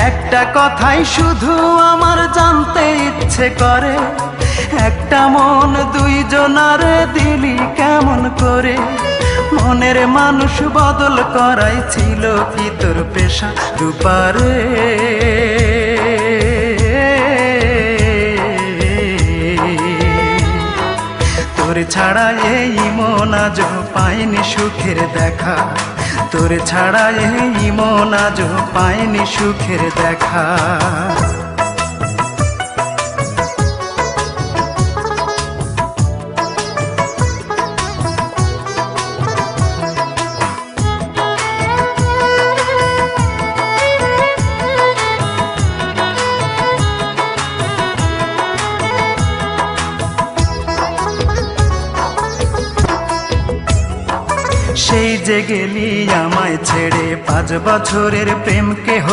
একটা কথাই শুধু আমার জানতে ইচ্ছে করে, একটা মন দুইজনারে দিলি কেমন করে? মনের মানুষ বদল করাই ছিল কি তোর পেশা রূপারে? তোর ছাড়া এই মন আজ পায়নি সুখের দেখা, তোর ছাড়া এই মন আজ পায়নি সুখের দেখা। সেই যে গেলি আমায় ছেড়ে, 5 বছরের প্রেম কেহ